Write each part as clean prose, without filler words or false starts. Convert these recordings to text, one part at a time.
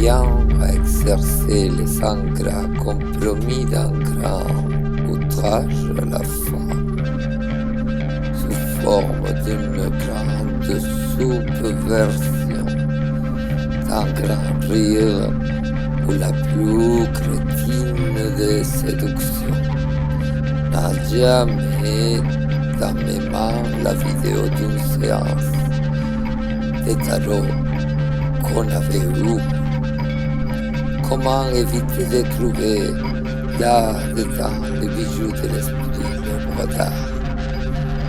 vient à exercer les ingrats compromis d'un grand outrage à la femme, sous forme d'une grande subversion, d'un grand rire ou la plus crétine des séductions. N'a jamais dans mes mains la vidéo d'une séance de tarot qu'on avait eu. Comment éviter de trouver là-dedans les bijoux de l'esprit, le brodard?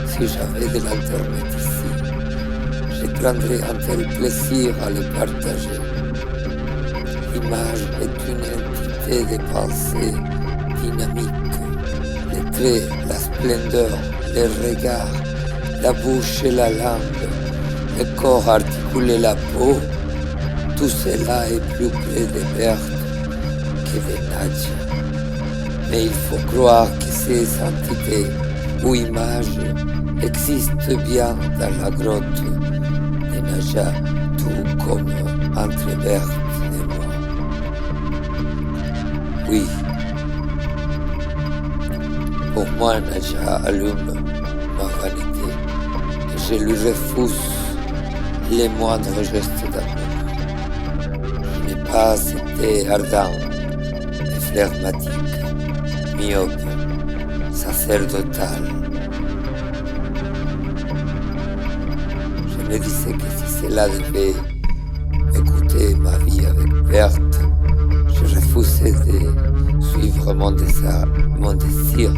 Si j'avais de l'internet ici, je prendrais un tel plaisir à le partager. L'image est une entité de pensée dynamique. Les traits, la splendeur, les regards, la bouche et la langue, le corps articulé, la peau, tout cela est plus près de Berthe que de Nadja. Mais il faut croire que ces entités ou images existent bien dans la grotte de Nadja, tout comme entre Berthe et moi. Oui, pour moi, Nadja allume ma vanité et je lui refuse les moindres gestes d'amour. Je n'ai pas été ardent et flegmatique, myope, sacerdotal. Je me disais que si cela devait écouter ma vie avec Berthe, je refusais de suivre mon désir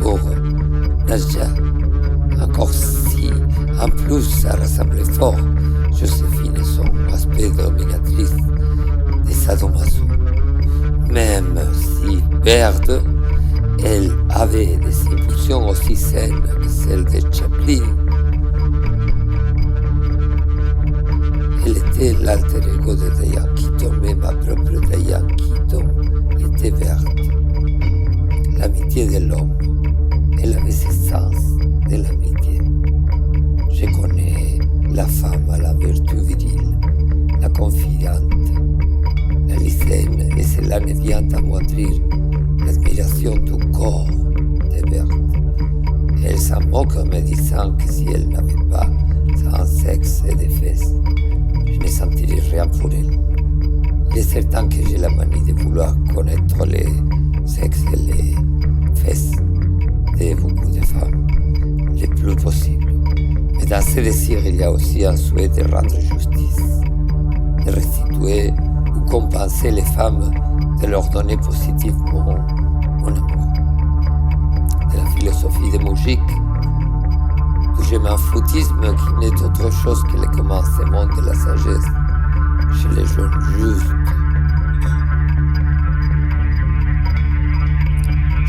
pour Nadja. Encore si, en plus, ça ressemblait fort, Joséphine et son aspect dominatrice de sadomaso. Même si Berthe, elle avait des impulsions aussi saines que celles de Chaplin, elle était l'alter ego de Diane Keaton, mais ma propre Diane Keaton était Berthe. L'amitié de l'homme, elle avait ses sens de l'amitié. Je connais la femme à la vertu virile, la confidente, la lycéenne, et cela ne vient amoindrir l'admiration du corps de Berthe. Elle s'en moque en me disant que si elle n'avait pas un sexe et des fesses, je ne sentirais rien pour elle. Il est certain que j'ai la manie de vouloir connaître les sexes et les fesses de beaucoup de femmes, le plus possible. Mais dans ce désir, il y a aussi un souhait de rendre justice, de restituer ou compenser les femmes, de leur donner positivement mon amour. De la philosophie de Moujik, du germanfoutisme qui n'est autre chose que le commencement de la sagesse chez les jeunes justes.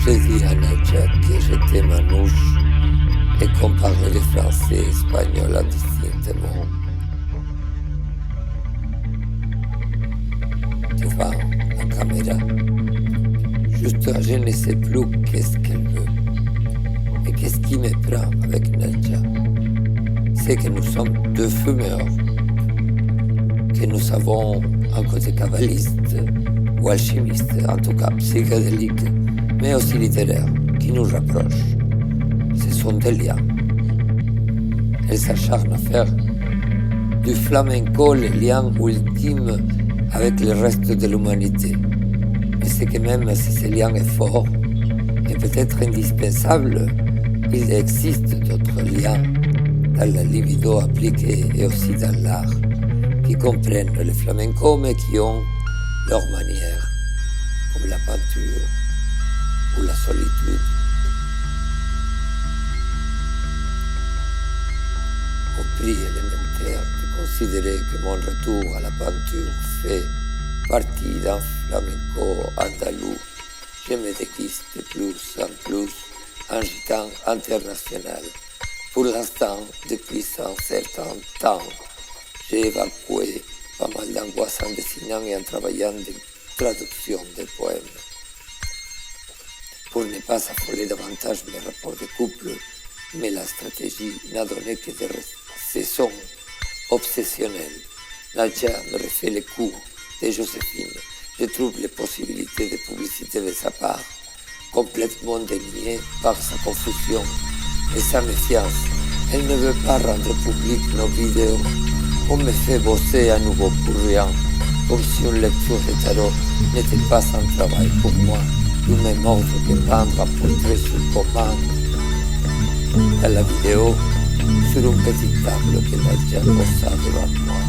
J'ai dit à Nadja que j'étais manouche et qu'on parlait le français et espagnol indistinctement. Devant la caméra, juste je ne sais plus qu'est-ce qu'elle veut. Et qu'est-ce qui me prend avec Nadja? C'est que nous sommes deux fumeurs, que nous avons un côté kabbaliste ou alchimiste, en tout cas psychédélique, mais aussi littéraire, qui nous rapproche. Ce sont des liens. Elle s'acharne à faire du flamenco le lien ultime avec le reste de l'humanité. Mais c'est que même si ce lien est fort et peut-être indispensable, il existe d'autres liens dans la libido appliquée et aussi dans l'art, qui comprennent le flamenco mais qui ont leur manière, comme la peinture ou la solitude. Au prix élémentaire de considérer que mon retour à la peinture fait partie d'un flamenco andalou, je me déguise de plus en plus en gitan international. Pour l'instant, depuis un certain temps, j'ai évacué pas mal d'angoisse en dessinant et en travaillant des traductions de poèmes. Pour ne pas affoler davantage mes rapports de couple, mais la stratégie n'a donné que des saisons obsessionnelles. Nadja me refait les coups de Joséphine, je trouve les possibilités de publicité de sa part complètement déniées par sa confusion et sa méfiance. Elle ne veut pas rendre public nos vidéos. On me fait bosser à nouveau pour rien, comme si une lecture de tarot n'était pas un travail pour moi, du même ordre que peindre un portrait sur commande. Dans la vidéo, sur une petite table que Nadia posa devant moi,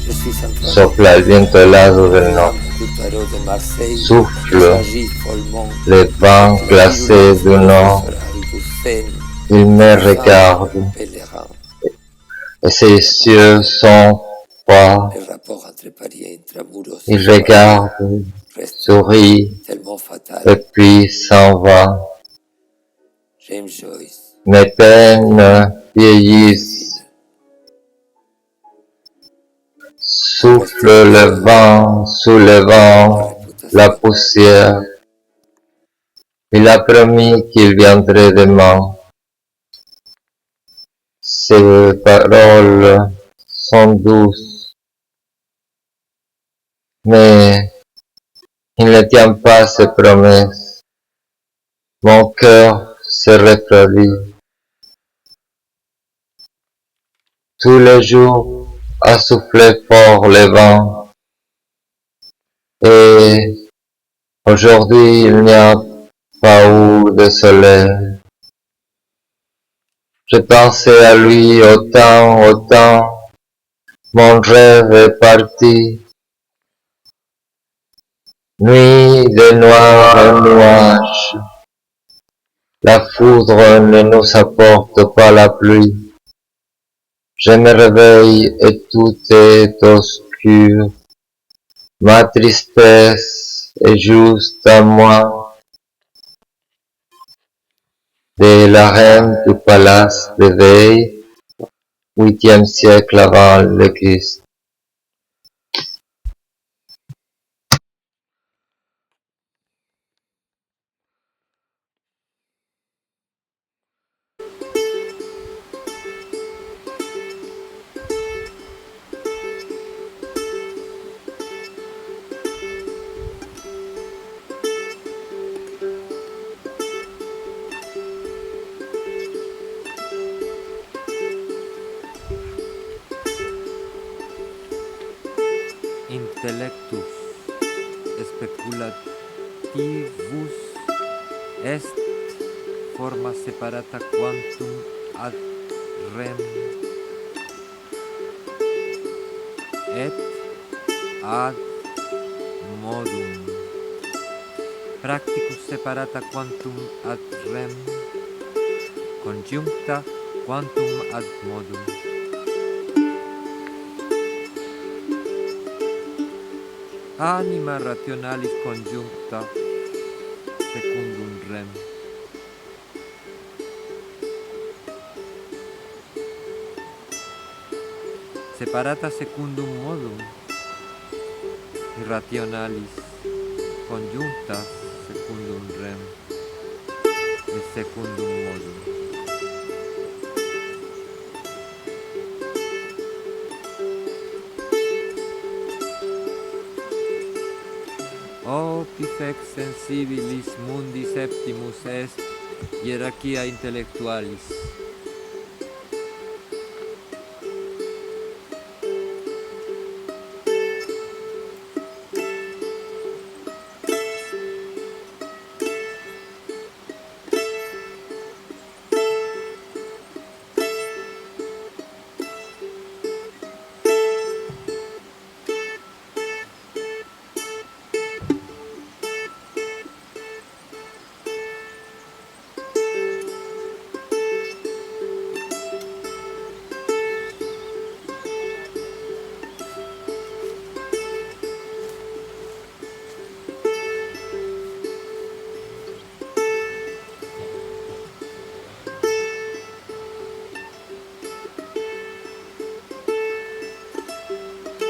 je suis en train Sopla el viento helado del norte, du tarot de Marseille. souffle les vents glacés du nord. Il me regarde et ses yeux sont froids. Il regarde, sourit et puis s'en va. Mes peines vieillissent. Souffle le vent, soulevant la poussière. Il a promis qu'il viendrait demain. Ses paroles sont douces, mais il ne tient pas ses promesses. Mon cœur se refroidit. Tous les jours a soufflé fort le vent, et aujourd'hui il n'y a pas eu de soleil. Je pensais à lui autant, mon rêve est parti. Nuit de noirs nuages, la foudre ne nous apporte pas la pluie. Je me réveille et tout est obscur. Ma tristesse est juste à moi. De la reine du palace de Veille, 8e siècle avant le Christ. Intellectus speculativus est forma separata quantum ad rem et ad modum. Practicus separata quantum ad rem, conjuncta quantum ad modum. Anima rationalis conjuncta secundum rem. Separata secundum modum, irrationalis conjuncta secundum rem et secundum modum. Opifex sensibilis mundi septimus est hierarchia intellectualis.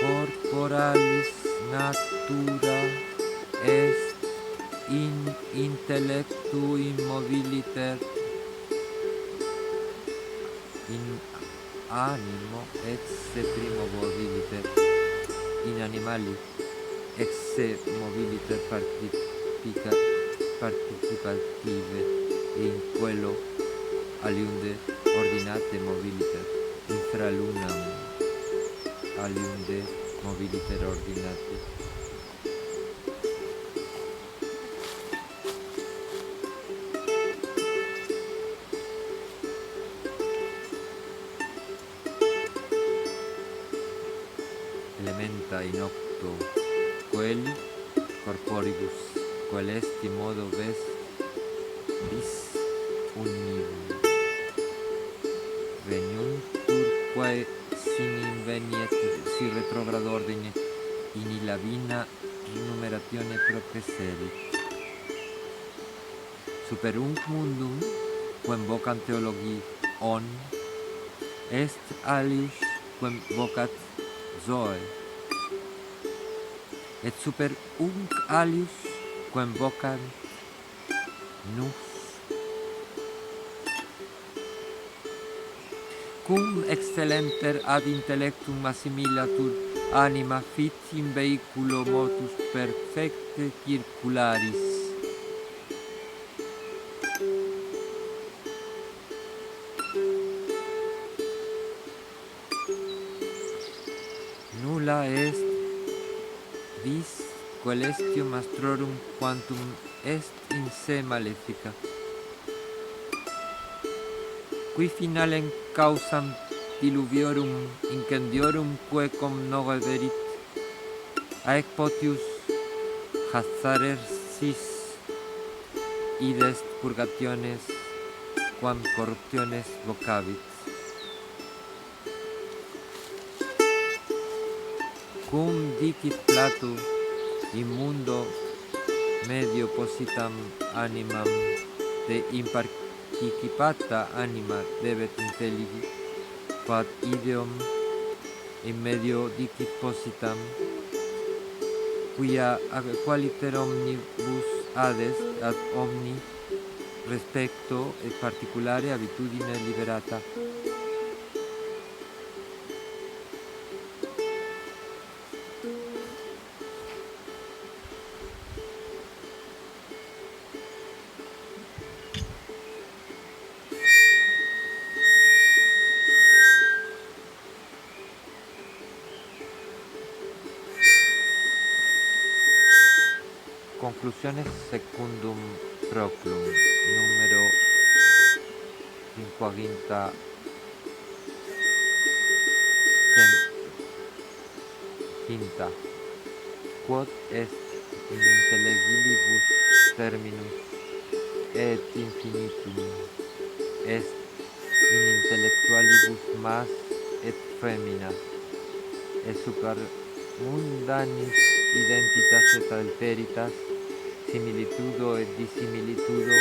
Corporalis natura est in intellectu immobiliter, in animo et se primo mobiliter in animali esse mobiliter participative in quello aliunde ordinate mobiliter infralunam aliunde mobiliter ordinate. Elementa in octo coeli corporibus coelesti modo bis univum veniuntur quae sin inveniet si retrogrado ordine in illa vina numeratione processerit super mundum quem vocant theologi on est alius quem vocat zoe et super alius quem vocant nus cum excellenter ad intellectum assimilatur anima fit in vehiculo motus perfecte circularis nulla est vis coelestium astrorum quantum est in se malefica qui finalem causam diluviorum incendiorum quecum noverit aec potius hazarersis id est purgationes quam corruptiones vocabit cum dicit Plato immundo medio positam animam de imparticipata anima debet intelligi quad ideum in medio dicit positam quia qualiter omnibus ades ad omni respecto et particulare habitudine liberata Conclusiones secundum proclum numero 50 quinta quod est in intellegilibus terminus et infinitum est in intellectualibus mas et feminas et super mundanis identitas et alteritas similitudo et dissimilitudo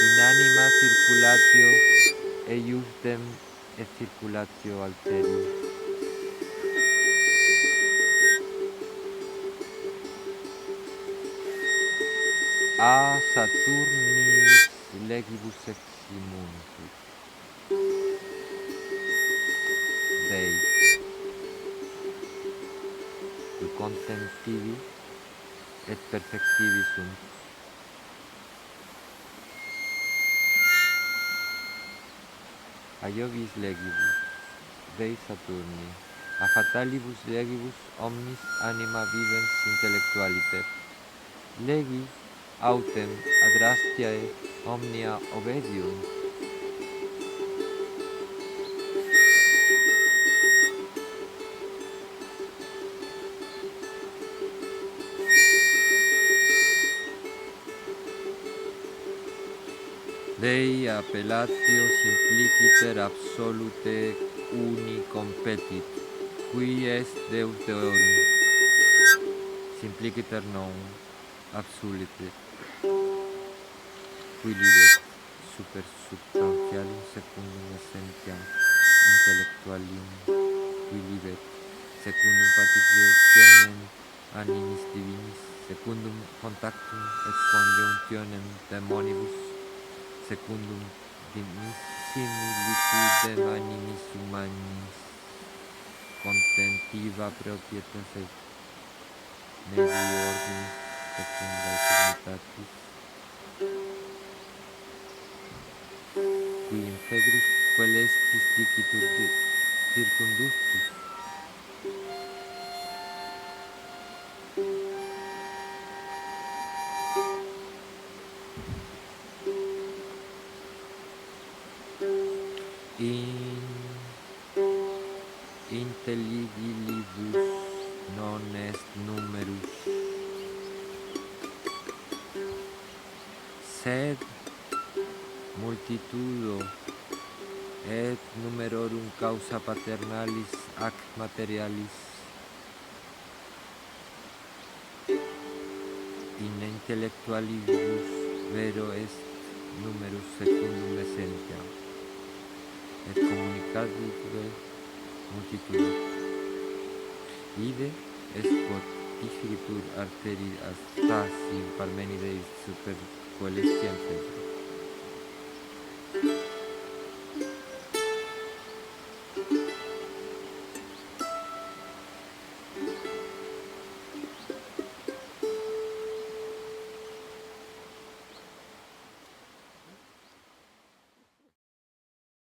in anima circulatio eiusdem et circulatio alterium a Saturnis legibus eximuntur Dei contentivi et perfectivi sunt a Iovis legibus Dei Saturni a fatalibus legibus omnis anima vivens intellectualiter legi autem adrastiae omnia obedium Dei appellatio simpliciter absolute uni competit qui est Deus Deorum simpliciter non absolute qui libet super substantialum secundum essentiam intellectualium qui libet secundum participationem animis divinis secundum contactum et conjunctionem demonibus secundum similitudem animis humanis contentiva propietas et nevi ordinis secundae dignitatis, qui in febris quelestis dicitur circunductus, in intelligilibus non est numerus, sed multitudo et numerorum causa paternalis ac materialis in intellectualibus vero est numerus secundum essentiam, et communicatibus multitudo. Ide est quod dicitur arteri Stasi Parmenides super coelestiam febro.